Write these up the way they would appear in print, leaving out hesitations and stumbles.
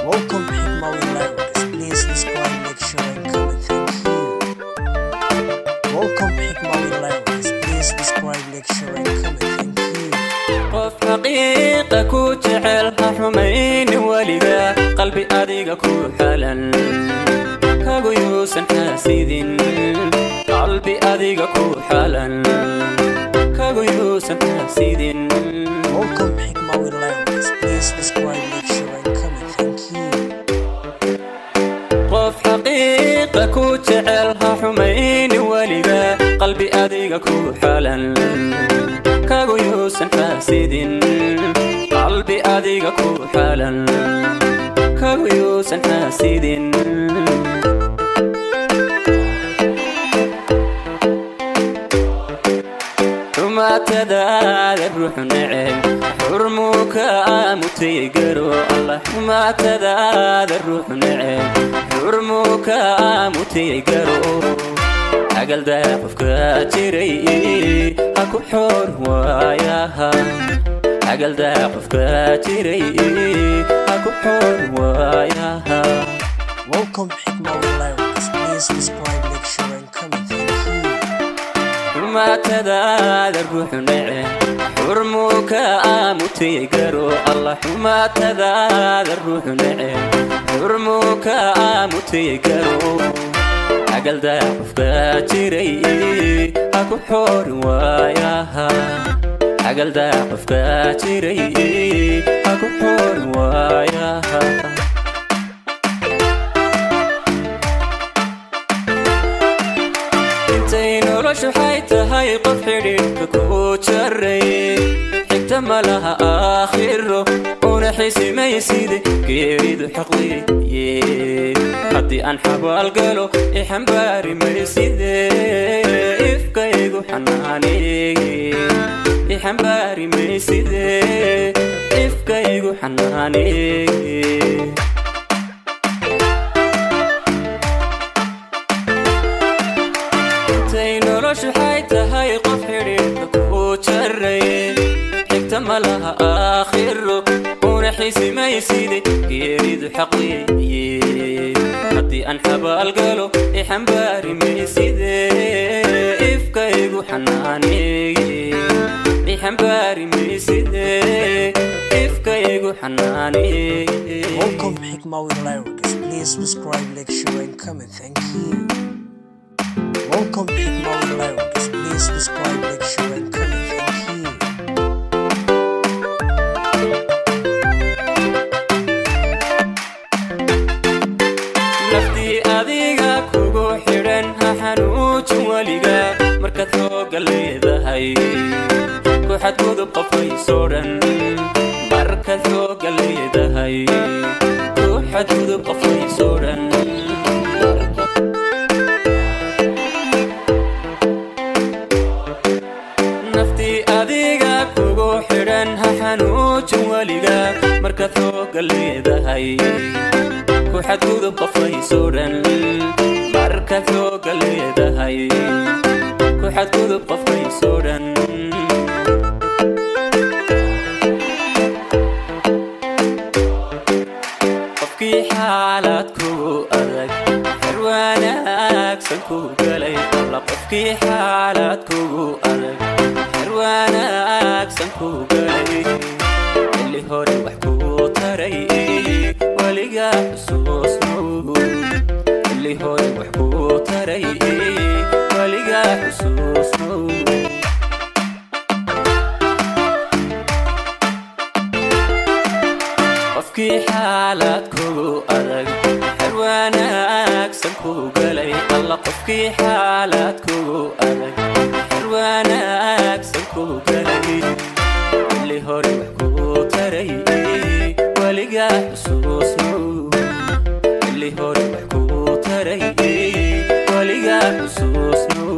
Welcome Hikmawi Lyrics. Please subscribe, make sure and comment. Thank you. Welcome Hikmawi Lyrics. Please subscribe, make sure and comment. Thank you. قف حقيقة كوجعلها حمين ولقى قلبي أديق كوحلا كاغيوسن حاسدين قلبي أديق كوحلا كاغيوسن حاسدين. Welcome Hikmawi Lyrics. Please subscribe, make sure and comment. Thank you. قف حقيقة كوجعلها حمين ولقى قلبي أديق كوحلا كاغيوسن حاسدين قلبي أديق كوحلا كاغيوسن حاسدين. ما تدار الروح نعم حرمك متيقرو الله ما تدار الروح نعم حرمك متيقرو عقل دافك جري اكو حور وياها عقل دافك جري اكو حور وياها. Welcome Hikmawi Lyrics. Please subscribe, make sure and comment. Thank you. ما تدار الروح نعم حرمك متيقرو الله ما تدار الروح نعم حرمك متيقرو عقل دافك جري اكو حور وياها عقل دافك جري اكو حور وياها. noloshu waxay tahay qof xidhiidhka ku jaray xigta ma laha aakhiro una xisimaysid geeridu xaqliye haddii aan xabaal galo ixambaari mayside ifkaygu xanaaneye ixambaari mayside ifkaygu xanaaneye. noloshu waxay tahay qof xidhiidhka ku jaray xigta ma laha aakhiro una xisimaysid geeridu xaqliye haddii aan xabaal galo ixambaari mayside ifkaygu xanaaneye ixambaari mayside ifkaygu xanaaneye. Welcome Hikmawi Lyrics. Please subscribe, like, share and comment. Thank you. Welcome Hikmawi Lyrics. Please subscribe, like, share and comment. Thank you. naftii adiga kugu xidhan ha xanuujin weliga markaad xooga leedahay ku xadgudub qofkaysoo dhan markaad xooga leedahay ku xadgudub qofkaysoo dhan. naftii adiga kugu xidhan ha xanuujin weliga markaad xooga leedahay ku xadgudub qofkaysoo dhan markaad xooga leedahay ku xadgudub qofkaysoo dhan. qofkii xaalad kugu adag xer wanaagsan ku galay alla qofkii xaalad kugu adag xer wanaagsan ku galay xilli hore wax ku taray weliga xusuusnow xilli hore wax ku taray weliga xusuusnow. qofkii xaalad kugu adag xer wanaagsan ku galay alla qofkii xaalad kugu adag xer wanaagsan ku galay xilli hore wax ku taray weliga xusuusnow xilli hore wax ku taray weliga xusuusnow.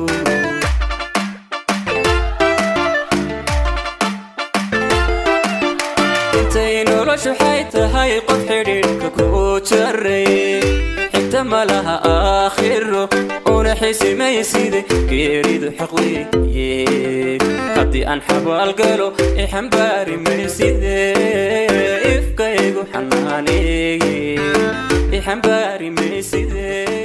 noloshu waxay tahay qof xidhiidhka ku jaray xigta ma laha aakhiro una xisimaysid geeridu xaqliye haddii aan xabaal galo ixambaari mayside ifkaygu xanaaneye حنباري ميسيدي